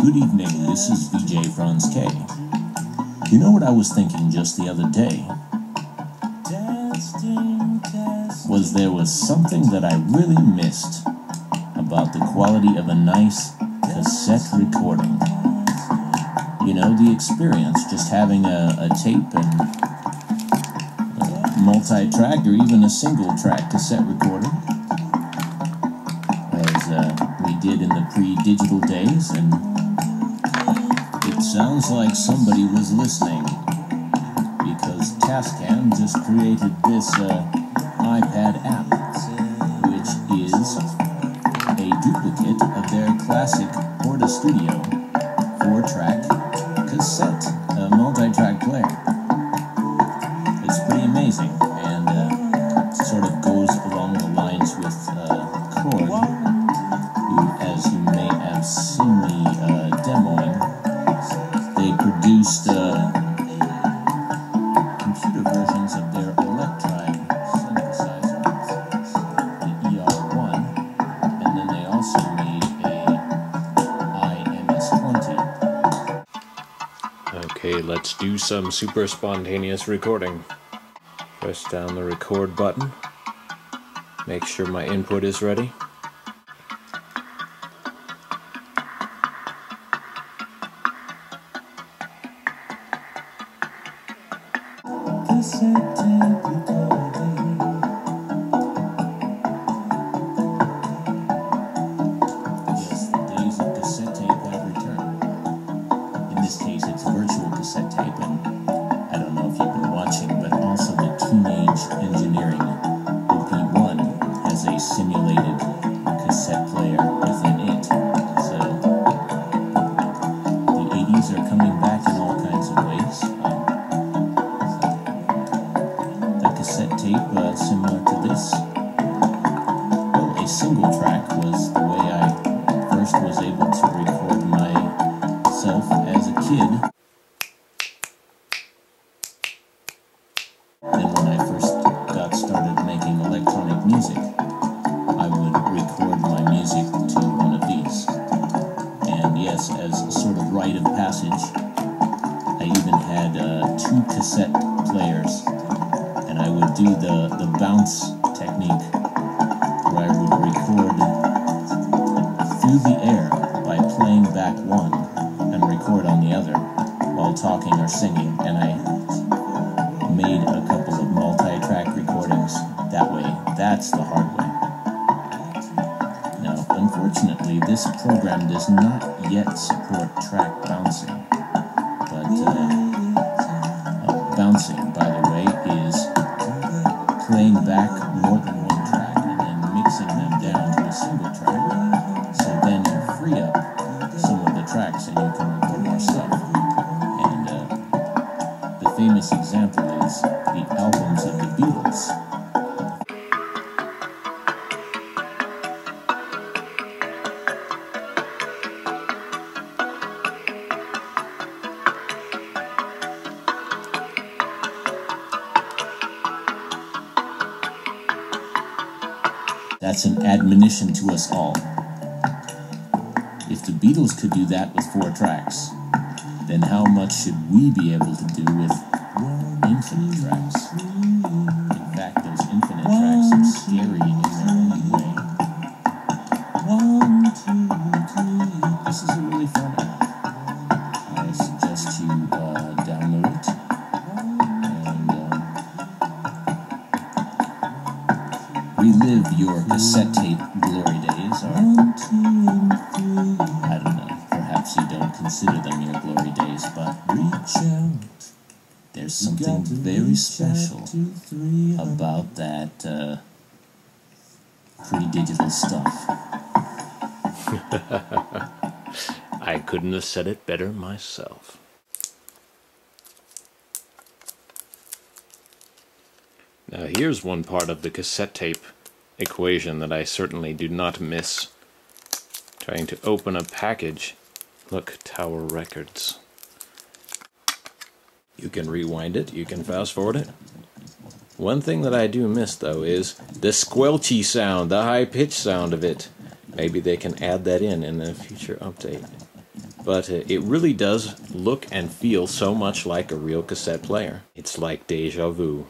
Good evening, this is VJ Franz K. You know what I was thinking just the other day? There was something that I really missed about the quality of a nice cassette recording. You know, the experience, just having a tape and a multi-track or even a single-track cassette recorder, as we did in the pre-digital days, and it sounds like somebody was listening, because Tascam just created this iPad app, which is a duplicate of their classic PORTASTUDIO 4-track cassette, multi-track player. It's pretty amazing, and sort of goes along the lines with Cord, who, as you may have seen me demoing, they produced computer versions of their electric synthesizer, the ER1, and then they also made a IMS-20. Okay, let's do some super spontaneous recording. Press down the record button. Make sure my input is ready. Yes, the days of cassette tape have returned. In this case, it's virtual cassette tape, and I don't know if you've been watching, but also the Teenage Engineering OP1 has a simulated cassette player within it. So the 80s are coming back in all kinds of ways. The cassette tape, similar to this, well, a single track was the way I first was able to record myself as a kid. Then when I first got started making electronic music, I would record my music to one of these. And yes, as a sort of rite of passage, I even had 2 cassette players, and I would do the bounce technique, where I would record through the air by playing back one and record on the other while talking or singing, and I made a couple of multi-track recordings that way. That's the hard way. Now, unfortunately, this program does not yet support track bouncing, but bouncing, by the way, is playing back more than one track and then mixing them down to a single track, so then you free up some of the tracks and you can record more stuff. And the famous example is the albums of the Beatles. That's an admonition to us all. If the Beatles could do that with 4 tracks, then how much should we be able to do with infinite tracks? In fact, those infinite tracks are scary in their own way. This is a really fun app. I suggest you download it and relive your cassette tape glory days, or I don't know, perhaps you don't consider them your glory days, but reach out. There's something very special about that pre-digital stuff. I couldn't have said it better myself. Now here's one part of the cassette tape equation that I certainly do not miss. Trying to open a package. Look, Tower Records. You can rewind it, you can fast forward it. One thing that I do miss, though, is the squelchy sound, the high-pitched sound of it. Maybe they can add that in a future update. but it really does look and feel so much like a real cassette player. It's like deja vu.